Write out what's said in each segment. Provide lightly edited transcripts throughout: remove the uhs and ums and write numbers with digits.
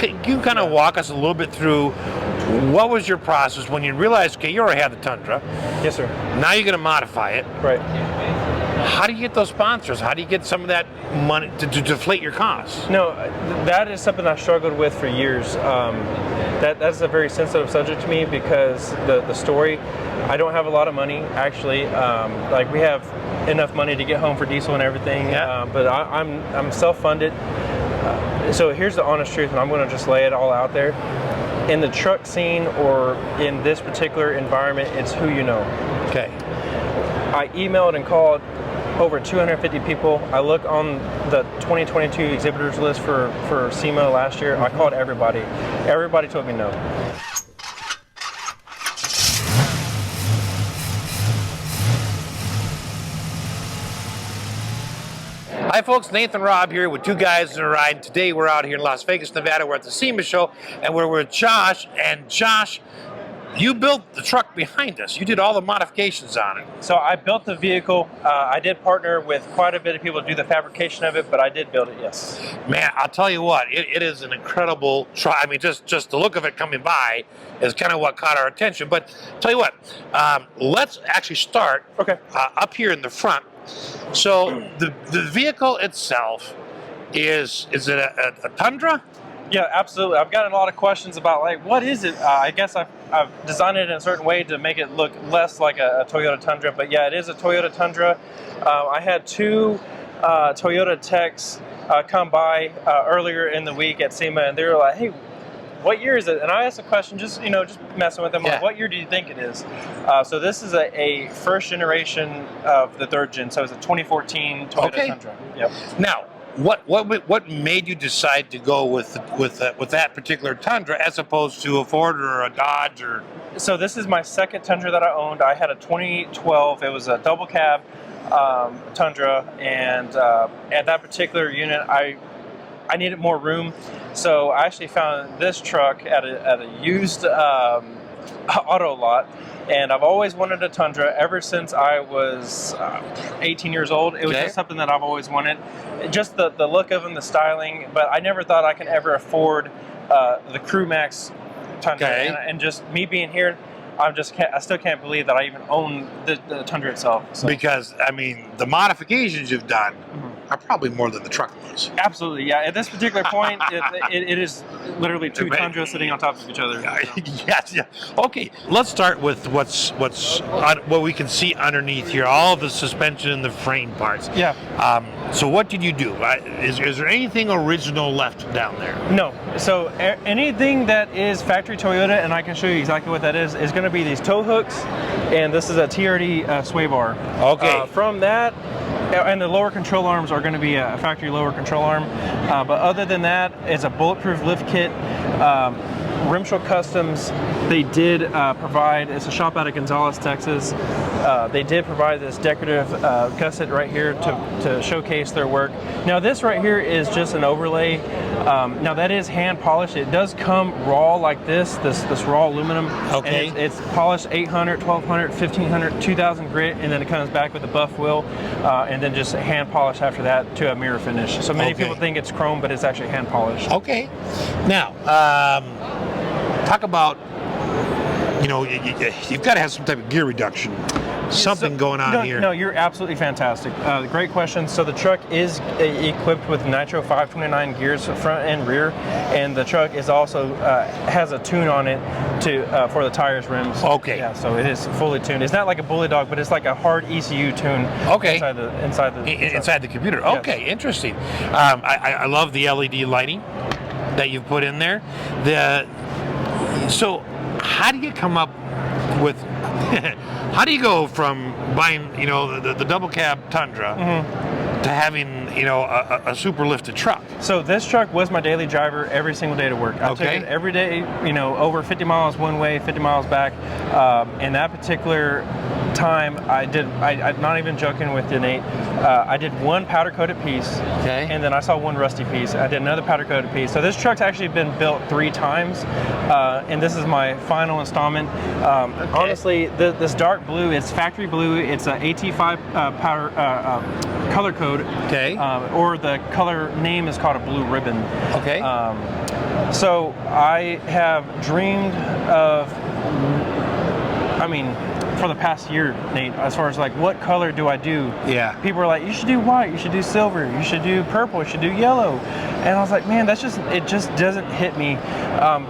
Can you kind of walk us a little bit through what was your process when you realized, okay, you already have the Tundra. Yes, sir. Now you're going to modify it. Right. How do you get those sponsors? How do you get some of that money to deflate your costs? No, that is something I struggled with for years. That's a very sensitive subject to me because the story, I don't have a lot of money, actually. Like, we have enough money to get home for diesel and everything, but I'm self-funded. So here's the honest truth, and I'm going to just lay it all out there. In the truck scene or in this particular environment, it's who you know. Okay. I emailed and called over 250 people. I look on the 2022 exhibitors list for SEMA last year. I called everybody. Everybody told me no. Hi folks, Nathan Robb here with two guys in a ride. Today we're out here in Las Vegas, Nevada. We're at the SEMA show and we're with Josh. And Josh, you built the truck behind us. You did all the modifications on it. So I built the vehicle. I did partner with quite a bit of people to do the fabrication of it, but I did build it, yes. Man, I'll tell you what, it is an incredible truck. I mean, just the look of it coming by is kind of what caught our attention. But tell you what, let's actually start up here in the front. So the vehicle itself, is it a Tundra? Yeah, absolutely. I've gotten a lot of questions about, like, what is it? I guess I've designed it in a certain way to make it look less like a Toyota Tundra, but yeah, it is a Toyota Tundra. I had two Toyota techs come by earlier in the week at SEMA, and they were like, hey, what year is it? And I asked a question, just messing with them, like, what year do you think it is? So this is a first generation of the third gen, so it's a 2014 Toyota Tundra. Yep. Now, what made you decide to go with that particular Tundra as opposed to a Ford or a Dodge or? So this is my second Tundra that I owned. I had a 2012. It was a double cab Tundra, and at that particular unit, I needed more room. So I actually found this truck at a used auto lot. And I've always wanted a Tundra ever since I was 18 years old. It was just something that I've always wanted. Just the look of them, the styling, but I never thought I could ever afford the Crew Max Tundra. And just me being here, I still can't believe that I even own the Tundra itself. So. Because, I mean, the modifications you've done are probably more than the truck was. Absolutely, yeah. At this particular point, it is literally two Tundras sitting on top of each other. Yes, yeah. Okay, let's start with what we can see underneath here. All of the suspension and the frame parts. Yeah. So what did you do? Is there anything original left down there? No. So anything that is factory Toyota, and I can show you exactly what that is going to be these tow hooks, and this is a TRD sway bar. Okay. From that, and the lower control arms are going to be a factory lower control arm. But other than that, it's a bulletproof lift kit. Rimshell Customs, they did provide, it's a shop out of Gonzales, Texas. They did provide this decorative gusset right here to showcase their work. Now this right here is just an overlay. Now that is hand polished. It does come raw like this raw aluminum. Okay. And it's polished 800, 1200, 1500, 2000 grit, and then it comes back with a buff wheel, and then just hand polished after that to a mirror finish. So many people think it's chrome, but it's actually hand polished. Okay. Now, talk about, you've got to have some type of gear reduction, something going on here. No, you're absolutely fantastic. Great question. So the truck is equipped with Nitro 529 gears front and rear, and the truck is also has a tune on it for the tires, rims. Okay. Yeah, so it is fully tuned. It's not like a Bully Dog, but it's like a hard ECU tune. Okay. Inside the computer. Yes. Okay, interesting. I love the LED lighting that you've put in there. So how do you come up with how do you go from buying the double cab Tundra to having a super lifted truck? So this truck was my daily driver every single day to work. I took it every day, over 50 miles one way, 50 miles back. In that particular time, I'm not even joking with you, Nate. I did one powder coated piece, and then I saw one rusty piece. I did another powder coated piece. So this truck's actually been built 3 times, and this is my final installment. Honestly, this dark blue, it's factory blue. It's a AT5 powder color code. Okay. Or the color name is called a blue ribbon. Okay. So I have dreamed of, I mean, for the past year, Nate, as far as like what color do I do? Yeah. People are like, you should do white, you should do silver, you should do purple, you should do yellow. And I was like, man, it just doesn't hit me.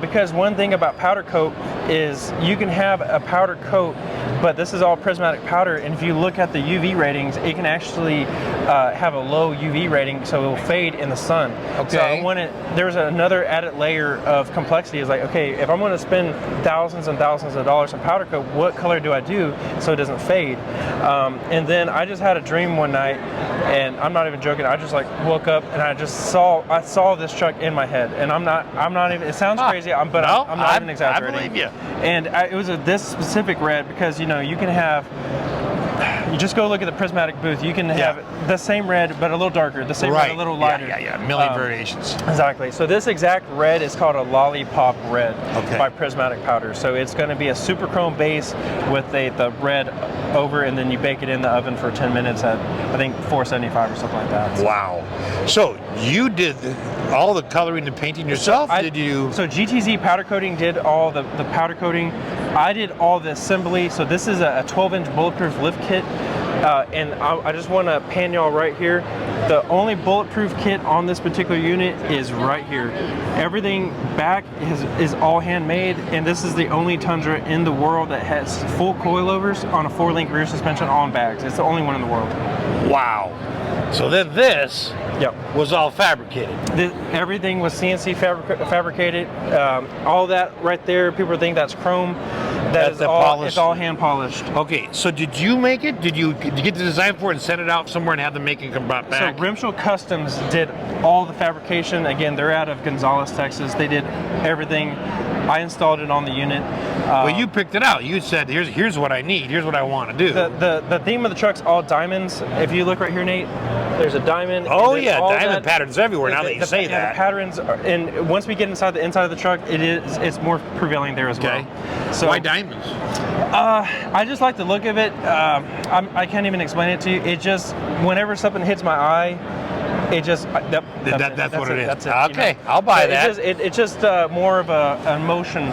Because one thing about powder coat is you can have a powder coat, but this is all prismatic powder, and if you look at the UV ratings, it can actually have a low UV rating, so it will fade in the sun. Okay. So I wanted, there's another added layer of complexity. Is like, okay, if I'm going to spend thousands and thousands of dollars on powder coat, what color do I do so it doesn't fade? And then I just had a dream one night, and I'm not even joking. I just like woke up and I saw this truck in my head, and I'm not even. It sounds crazy, but no, I'm not even exaggerating. I believe you. And it was this specific red because you can have. You just go look at the prismatic booth. You can have the same red, but a little darker. The same red, a little lighter. Yeah. A million variations. Exactly. So this exact red is called a lollipop red Okay. by Prismatic Powder. So it's going to be a super chrome base with the red over, and then you bake it in the oven for 10 minutes at, I think, 475 or something like that. Wow. So you did all the coloring and painting yourself? So did you? So GTZ Powder Coating did all the powder coating. I did all the assembly. So this is a 12-inch bulletproof lift kit. And I just want to pan y'all right here. The only bulletproof kit on this particular unit is right here. Everything back is all handmade, and this is the only Tundra in the world that has full coilovers on a 4-link rear suspension on bags. It's the only one in the world. Wow. So then this Yep. was all fabricated. Everything was CNC fabricated. All that right there, people think that's chrome. That's It's all hand polished. Okay, so did you make it? Did you get the design for it and send it out somewhere and have them make it come back? So Rimshell Customs did all the fabrication. Again, they're out of Gonzales, Texas. They did everything. I installed it on the unit. Well, you picked it out. You said, "Here's what I need. Here's what I want to do." The theme of the truck's all diamonds. If you look right here, Nate, there's a diamond. Oh yeah, diamond patterns everywhere. Now that you say that, the patterns are, and once we get inside of the truck, it's more prevailing there as well. So why diamonds? I just like the look of it. I can't even explain it to you. It just, whenever something hits my eye, it just, that's what it is. That's it. Okay, I'll buy that. It's just more of an emotion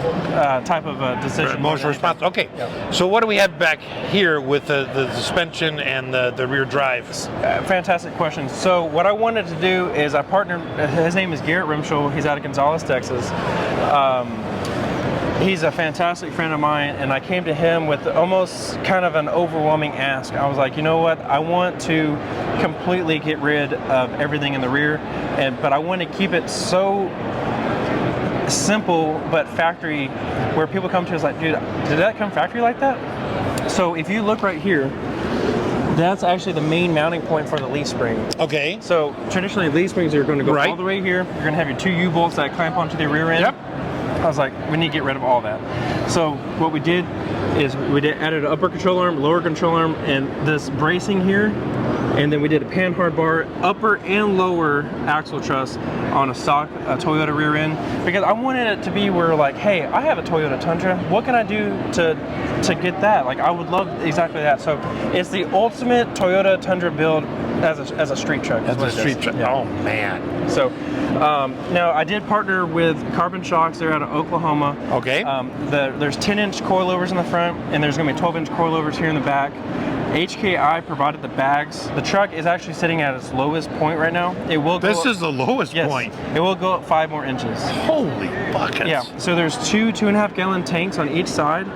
type of a decision. Emotional response. Okay, Yeah. So what do we have back here with the suspension and the rear drive? Fantastic question. So what I wanted to do is I partnered, his name is Garrett Rimshell. He's out of Gonzales, Texas. He's a fantastic friend of mine, and I came to him with almost kind of an overwhelming ask. I was like, you know what? I want to completely get rid of everything in the rear, but I want to keep it so simple but factory, where people come to us like, dude, did that come factory like that? So if you look right here, that's actually the main mounting point for the leaf spring. Okay. So traditionally, leaf springs are going to go Right. all the way here. You're going to have your 2 U-bolts that clamp onto the rear end. Yep. I was like, we need to get rid of all that. So what we did is added an upper control arm, lower control arm, and this bracing here. And then we did a pan hard bar, upper and lower axle truss on a stock Toyota rear end, because I wanted it to be where, like, hey, I have a Toyota Tundra. What can I do to get that? Like, I would love exactly that. So it's the ultimate Toyota Tundra build as a street truck. That's a street truck. Yeah. Oh man. So now I did partner with Carbon Shocks. They're out of Oklahoma. Okay. There's 10-inch coilovers in the front, and there's going to be 12-inch coilovers here in the back. HKI provided the bags. The truck is actually sitting at its lowest point right now. It will go This up, is the lowest yes, point. It will go up 5 more inches. Holy buckets. Yeah, so there's 2.5 gallon tanks on each side.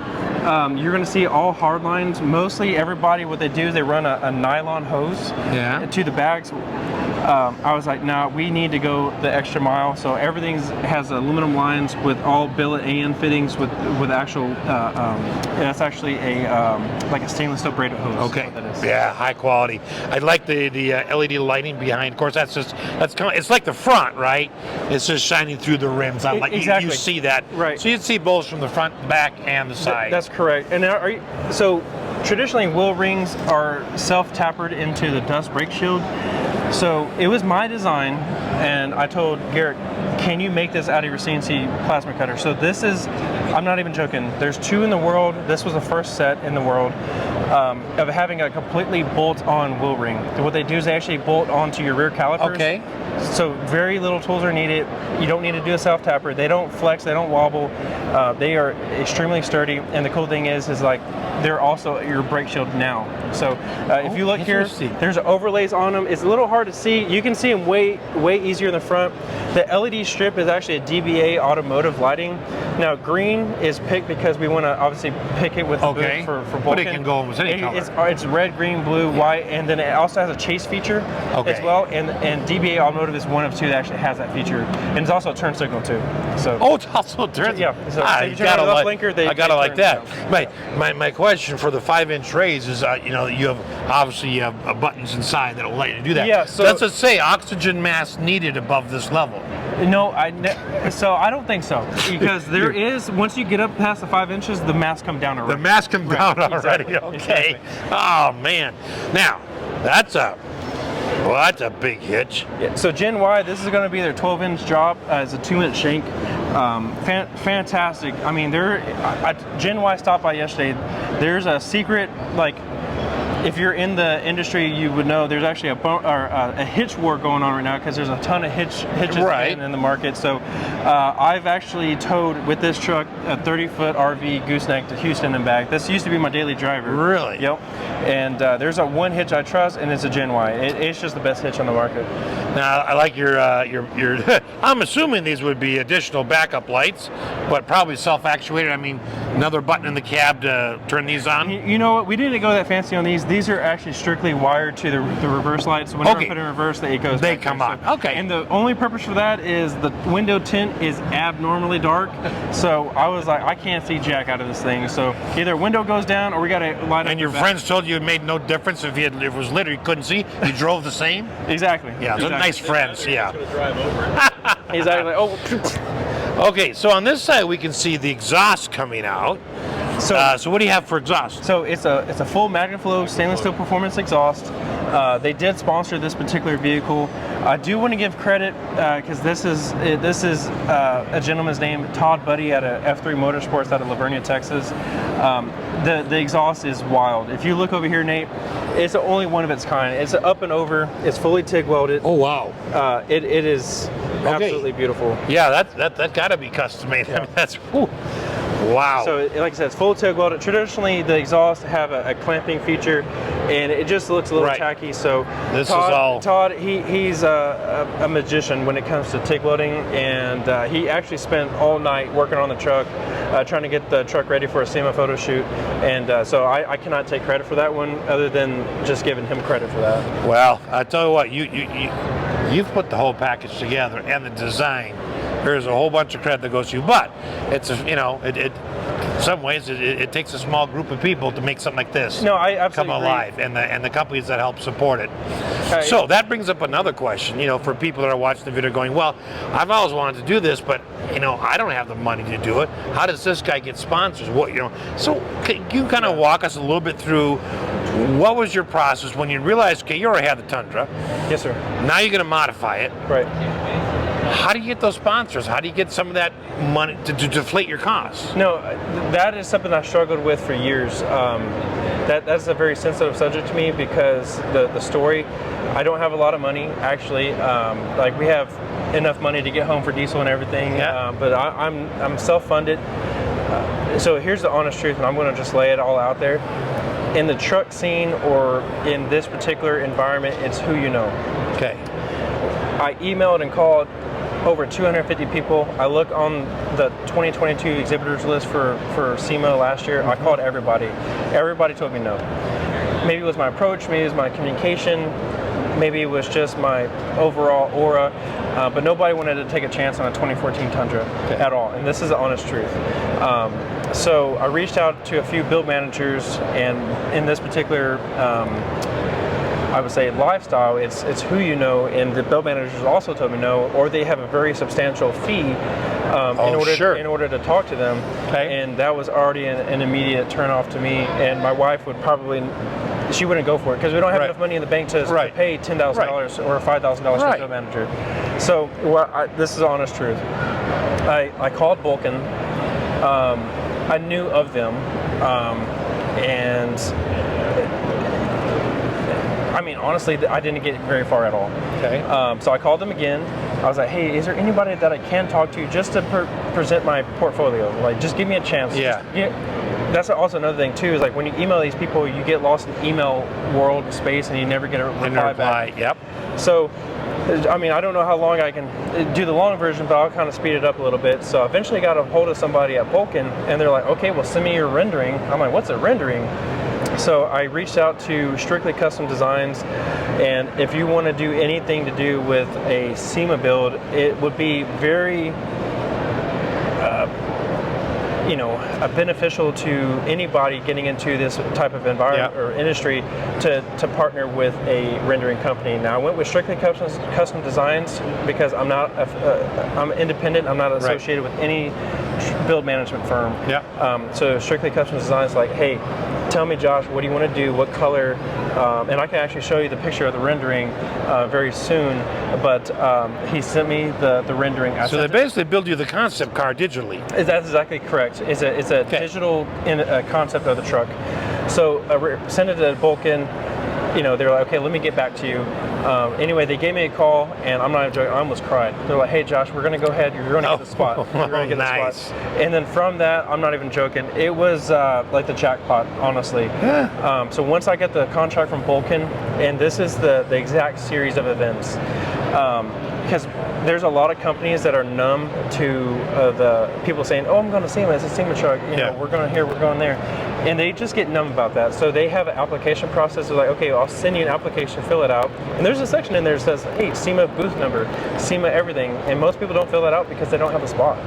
You're going to see all hard lines. Mostly everybody, what they do is they run a nylon hose to the bags. I was like, no, we need to go the extra mile. So everything has aluminum lines with all billet AN fittings with actual. That's actually like a stainless steel braided hose. Okay. Yeah, high quality. I like the LED lighting behind. Of course, it's like the front, right? It's just shining through the rims. Like Exactly. you see that, right? So you see both from the front, back, and the side. That's correct. And so traditionally, wheel rings are self-tapered into the dust brake shield. So it was my design, and I told Garrett, can you make this out of your CNC plasma cutter? So this is, I'm not even joking, there's 2 in the world. This was the first set in the world of having a completely bolt-on wheel ring. What they do is they actually bolt onto your rear calipers. Okay. So very little tools are needed. You don't need to do a self-tapper. They don't flex, they don't wobble. They are extremely sturdy, and the cool thing is like they're also your brake shield now. So if you look here, there's overlays on them. It's a little hard to see. You can see them way easier in the front. The LED strip is actually a DBA automotive lighting. Now green is picked because we want to obviously pick it with the boot for Vulcan. But it can go with any color. It's red, green, blue, white, and then it also has a chase feature as well. And DBA automotive is one of 2 that actually has that feature, and it's also a turn signal too. So it's also a turn. Yeah. So if you turn it off blinker, I gotta like that. My question for the 5-inch raise is, you have obviously buttons inside that will let you do that. Yeah. So does it say oxygen mask needed above this level? No, so I don't think so, because there is, once you get up past the 5 inches, the mask come down already. The mask come down already. Exactly. Okay. Exactly. Oh man. Now that's a big hitch. Yeah, so Gen Y, this is going to be their 12-inch job. It's a 2-inch shank. Fantastic. I mean, Gen Y stopped by yesterday. There's a secret, like, if you're in the industry, you would know there's actually a hitch war going on right now, because there's a ton of hitches in the market. So I've actually towed with this truck a 30-foot RV gooseneck to Houston and back. This used to be my daily driver. Really? Yep. And there's one hitch I trust, and it's a Gen Y. It's just the best hitch on the market. Now I like your I'm assuming these would be additional backup lights, but probably self-actuated. I mean, another button in the cab to turn these on. You know what? We didn't go that fancy on these. These are actually strictly wired to the reverse lights. So whenever I put it in reverse, it goes. They come on. So, okay. And the only purpose for that is the window tint is abnormally dark. So I was like, I can't see jack out of this thing. So either window goes down, or we got to light up. And your friends told you it made no difference if it was lit or you couldn't see. You drove the same. Exactly. Yeah, they're nice friends. Yeah. Exactly. Oh. Okay, so on this side we can see the exhaust coming out. So what do you have for exhaust? So it's a full MagnaFlow stainless steel performance exhaust. They did sponsor this particular vehicle. I do want to give credit because this is a gentleman's name, Todd Buddy, at F3 Motorsports out of Lavernia, Texas. The exhaust is wild. If you look over here, Nate, it's the only one of its kind. It's up and over. It's fully TIG welded. Oh wow! It is absolutely beautiful. Yeah, that got to be custom made. Yeah. I mean, that's. Whew. Wow. So like I said, it's full TIG welded. Traditionally, the exhausts have a clamping feature, and it just looks a little tacky. So Todd, he's a magician when it comes to TIG welding, and he actually spent all night working on the truck, trying to get the truck ready for a SEMA photo shoot. And so I cannot take credit for that one, other than just giving him credit for that. Well, I tell you what, you've put the whole package together, and the design. There's a whole bunch of credit that goes to you, but it's in some ways it takes a small group of people to make something like this come alive, and the companies that help support it. So that brings up another question, for people that are watching the video going, well, I've always wanted to do this, but I don't have the money to do it. How does this guy get sponsors? So can you kind of walk us a little bit through what was your process when you realized, okay, you already had the Tundra. Yes, sir. Now you're going to modify it. Right. How do you get those sponsors? How do you get some of that money to deflate your costs? No, that is something I struggled with for years. That's a very sensitive subject to me, because the story, I don't have a lot of money, actually. Like, we have enough money to get home for diesel and everything, but I'm self-funded. So here's the honest truth, and I'm going to just lay it all out there. In the truck scene, or in this particular environment, it's who you know. Okay. I emailed and called over 250 people. I look on the 2022 exhibitors list for SEMA last year. I called everybody. Everybody told me no. Maybe it was my approach, maybe it was my communication, maybe it was just my overall aura, but nobody wanted to take a chance on a 2014 Tundra at all, and this is the honest truth. So I reached out to a few build managers, and in this particular I would say lifestyle, it's who you know, and the build managers also told me no, or they have a very substantial fee in order to talk to them, and that was already an immediate turn off to me. And my wife would probably, she wouldn't go for it, because we don't have enough money in the bank to pay $10,000 or $5,000 to a build manager. So this is honest truth. I called Vulcan. I knew of them, and I mean, honestly, I didn't get very far at all. Okay. So I called them again. I was like, hey, is there anybody that I can talk to just to present my portfolio? Like, just give me a chance. Yeah. That's also another thing too, is like when you email these people, you get lost in email world space and you never get a reply back. Yep. So, I mean, I don't know how long I can do the long version, but I'll kind of speed it up a little bit. So I eventually got a hold of somebody at Vulcan, and they're like, okay, well, send me your rendering. I'm like, what's a rendering? So I reached out to Strictly Custom Designs, and if you want to do anything to do with a SEMA build, it would be very beneficial to anybody getting into this type of environment or industry to partner with a rendering company. Now, I went with Strictly Custom Designs because I'm not I'm independent. I'm not associated with any build management firm. So Strictly Custom Designs, like, hey, tell me, Josh, what do you want to do? What color? And I can actually show you the picture of the rendering very soon. But he sent me the rendering. So they basically build you the concept car digitally. That's exactly correct. It's a digital concept of the truck. So send it to Vulcan. They're like, okay, let me get back to you. Anyway, they gave me a call, and I'm not even joking, I almost cried. They're like, hey, Josh, we're going to go ahead. You're going to get the spot. You're going to get the spot. And then from that, I'm not even joking, it was like the jackpot, honestly. So once I get the contract from Vulcan, and this is the exact series of events, because there's a lot of companies that are numb to the people saying, oh, I'm going to SEMA, it's a SEMA truck, we're going here, we're going there. And they just get numb about that. So they have an application process. They're like, okay, I'll send you an application, fill it out. And there's a section in there that says, hey, SEMA booth number, SEMA everything. And most people don't fill that out because they don't have a spot.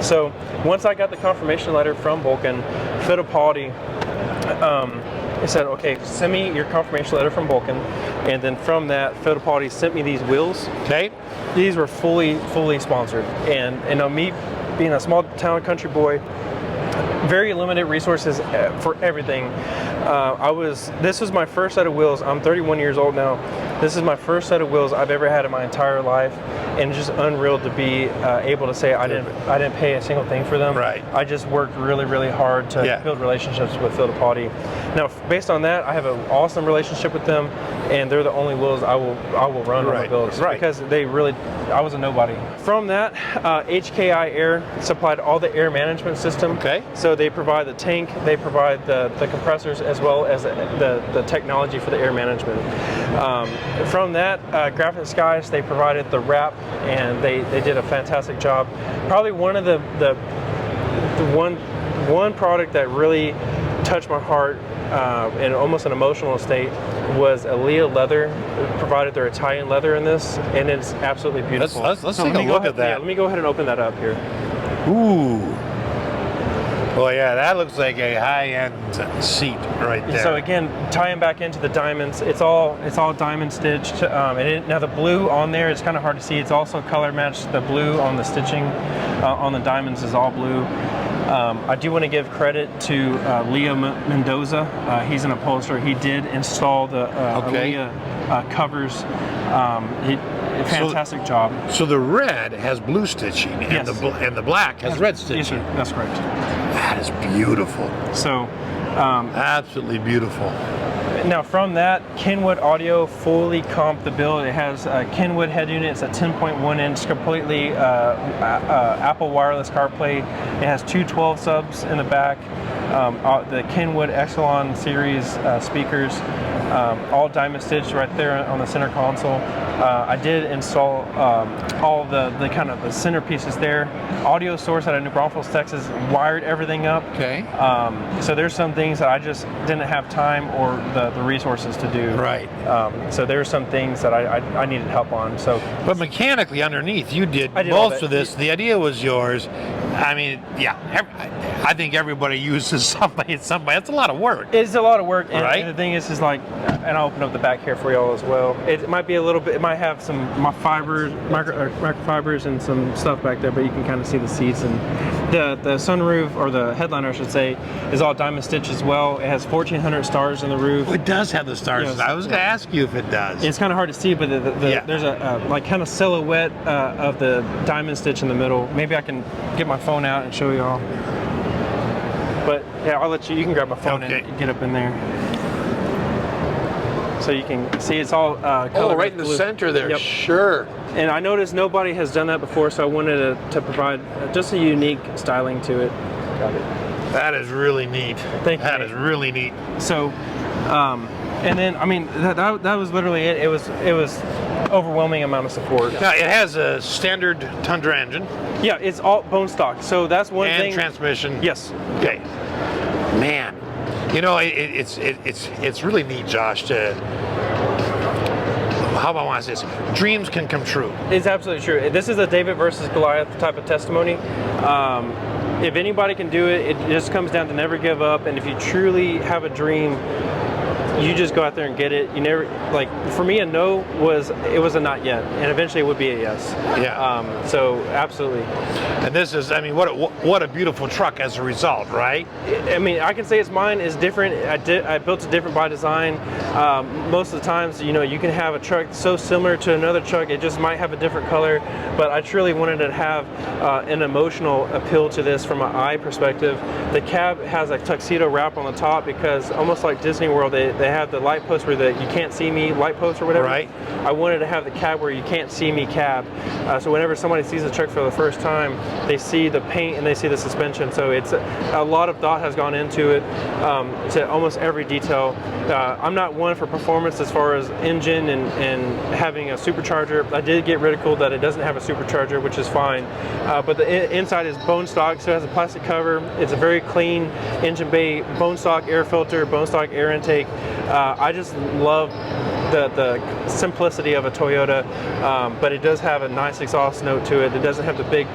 So once I got the confirmation letter from Vulcan, Fittipaldi, it said, okay, send me your confirmation letter from Vulcan. And then from that, Fittipaldi sent me these wheels. Okay. These were fully sponsored. And me being a small town country boy, very limited resources for everything. This was my first set of wheels. I'm 31 years old now. This is my first set of wheels I've ever had in my entire life, and it's just unreal to be able to say I didn't pay a single thing for them. Right. I just worked really hard to build relationships with Fittipaldi. Now, based on that, I have an awesome relationship with them, and they're the only wheels I will run on my builds because I was a nobody. From that, HKI Air supplied all the air management system. Okay. So they provide the tank, they provide the compressors, as well as the technology for the air management. From that, Graphic Skies, they provided the wrap, and they did a fantastic job. Probably one of the one product that really touched my heart in almost an emotional state was Aaliyah Leather. Provided their Italian leather in this, and it's absolutely beautiful. Let's take a look at that. Yeah, let me go ahead and open that up here. Ooh. Well, yeah, that looks like a high-end seat right there. So again, tying back into the diamonds, it's all diamond stitched. Now the blue on there, it's kind of hard to see. It's also color matched. The blue on the stitching on the diamonds is all blue. I do want to give credit to Leo Mendoza. He's an upholsterer. He did install the Aaliyah covers. Fantastic job. So the red has blue stitching, and the black has red stitching. Yes, sir. That's correct. That is beautiful. So, absolutely beautiful. Now from that, Kenwood Audio fully comped the build. It has a Kenwood head unit. It's a 10.1 inch, completely Apple wireless CarPlay. It has two 12 subs in the back. The Kenwood Exelon series speakers, all diamond stitched right there on the center console. I did install all the kind of the centerpieces there. Audio source out of New Braunfels, Texas, wired everything up. Okay. So there's some things that I just didn't have time or the resources to do. Right. So there's some things that I needed help on. So, but mechanically underneath, you did most of this. The idea was yours. I mean, yeah, I think everybody uses somebody. It's a lot of work. It's a lot of work, and, Right? and the thing is like, and I'll open up the back here for y'all as well. It might be a little bit. It might have some microfibers and some stuff back there, but you can kind of see the seats and the sunroof, or the headliner, I should say, is all diamond stitch as well. It has 1,400 stars in the roof. It does have the stars. Yes. I was going to ask you if it does. It's kind of hard to see, but Yeah. there's a like kind of silhouette of the diamond stitch in the middle. Maybe I can get my phone out and show y'all. But yeah, I'll let you. You can grab my phone Okay. and get up in there, so you can see it's all colored right in with the blue. center there. Yep. Sure. And I noticed nobody has done that before, so I wanted to provide just a unique styling to it. Got it. That is really neat. Thank you. That is really neat. So, and then I mean that was literally it. It was overwhelming amount of support. Now, it has a standard Tundra engine Yeah, it's all bone stock. So that's one and thing. transmission. Yes. Okay. Man, you know, it's really neat, Josh, to, how about I say this? Dreams can come true. It's absolutely true. This is a David versus Goliath type of testimony. If anybody can do it, it just comes down to never give up. And if you truly have a dream, you just go out there and get it. You never, like, for me, a no was a not yet, and eventually it would be a yes. Yeah. So absolutely. And this is, I mean, what a beautiful truck as a result, right? I mean, I can say it's mine is different. I built it different by design. Most of the times, you know, you can have a truck so similar to another truck, it just might have a different color. But I truly wanted to have an emotional appeal to this from an eye perspective. The cab has a tuxedo wrap on the top because, almost like Disney World, they have the light post where you can't see me light post or whatever. Right. I wanted to have the cab where you can't see me cab. So whenever somebody sees the truck for the first time, they see the paint and they see the suspension. So it's a lot of thought has gone into it, to almost every detail. I'm not one for performance as far as engine and having a supercharger. I did get ridiculed that it doesn't have a supercharger, which is fine. But the inside is bone stock, so it has a plastic cover. It's a very clean engine bay, bone stock air filter, bone stock air intake. I just love the simplicity of a Toyota, but it does have a nice exhaust note to it. It doesn't have the big,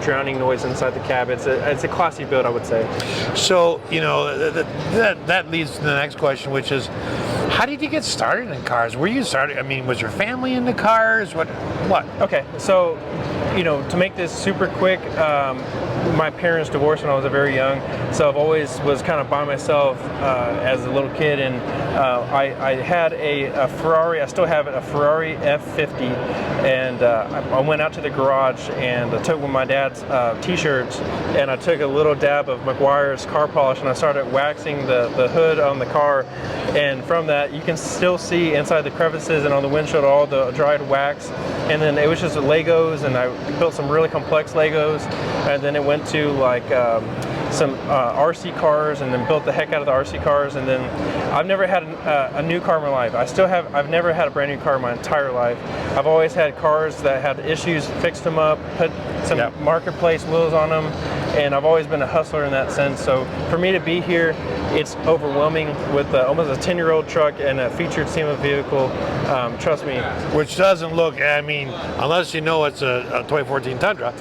drowning noise inside the cab. It's a classy build, I would say. So, you know, that leads to the next question, which is, how did you get started in cars? Were you started? I mean, was your family into cars? What? Okay, so, you know, to make this super quick, my parents divorced when I was very young, so I've always was kind of by myself as a little kid, and I had a Ferrari. I still have it, a Ferrari F50, and I went out to the garage and I took one of my dad's t-shirts, and I took a little dab of McGuire's car polish, and I started waxing the hood on the car, and from that you can still see inside the crevices and on the windshield all the dried wax. And then it was just Legos, and I built some really complex Legos, and then it went to like some RC cars, and then built the heck out of the RC cars. And then I've never had a new car in my life. I've never had a brand new car in my entire life. I've always had cars that had issues, fixed them up, put some marketplace wheels on them, and I've always been a hustler in that sense. So for me to be here, it's overwhelming with almost a 10-year-old truck and a featured SEMA vehicle. Trust me. Which doesn't look, I mean, unless you know it's a 2014 Tundra,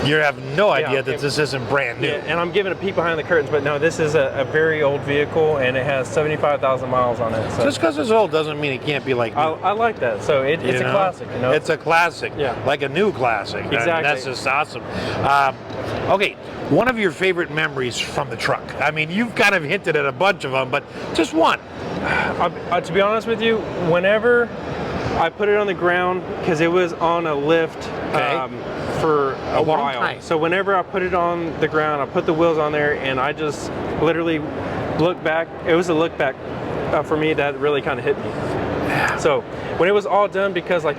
you have no idea that this isn't brand new. Yeah, and I'm giving a peek behind the curtains, but no, this is a very old vehicle, and it has 75,000 miles on it. So. Just because it's old doesn't mean it can't be like new. I like that. So it's a classic, you know? It's a classic, like a new classic. Exactly. I mean, that's just awesome. Okay, one of your favorite memories from the truck. I mean, you've kind of hinted at a bunch of them, but just one. To be honest with you, whenever I put it on the ground, because it was on a lift for a while. Time. So whenever I put it on the ground, I put the wheels on there, and I just literally looked back. It was a look back for me that really kind of hit me. So when it was all done, because like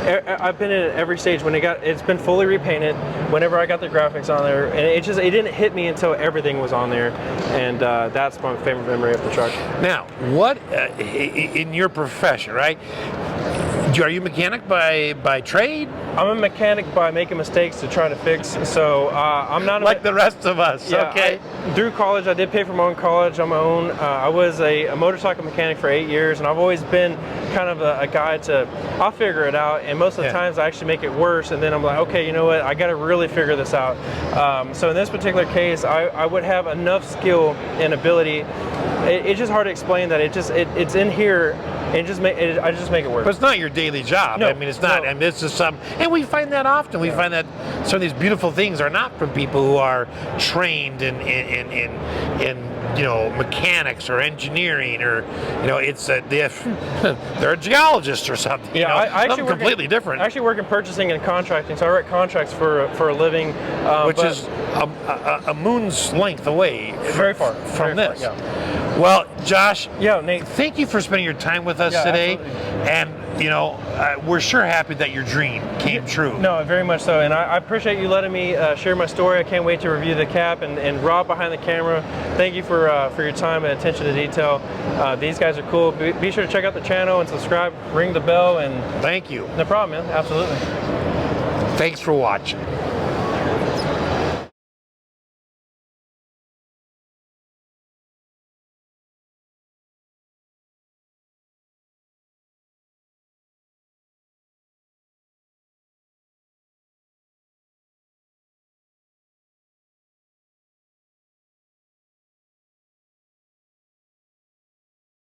I've been in every stage when it's been fully repainted. Whenever I got the graphics on there, and it didn't hit me until everything was on there, and that's my favorite memory of the truck. Now, what in your profession, right? Are you a mechanic by trade? I'm a mechanic by making mistakes to try to fix. So I'm not Like the rest of us. Yeah, Okay. through college, I did pay for my own college on my own. I was a motorcycle mechanic for 8 years, and I've always been kind of a guy to, I'll figure it out. And most of the times, I actually make it worse. And then I'm like, okay, you know what? I got to really figure this out. So in this particular case, I would have enough skill and ability. It's just hard to explain that. It's in here. And I just make it work. But it's not your daily job. No, I mean, it's not. no. And this is and we find that often. We find that some of these beautiful things are not from people who are trained in mechanics or engineering, or it's they're a geologist or something. Yeah, I actually something completely different. I actually work in purchasing and contracting, so I write contracts for a living, which is a moon's length away. Very far from very this. Far, yeah. Well, Josh. Yeah, Nate. Thank you for spending your time with us today, absolutely. and we're sure happy that your dream came true. No, very much so, and I appreciate you letting me share my story. I can't wait to review the cap, and Rob behind the camera. Thank you for your time and attention to detail. These guys are cool. Be sure to check out the channel and subscribe, ring the bell, and thank you. No problem, man. Absolutely. Thanks for watching.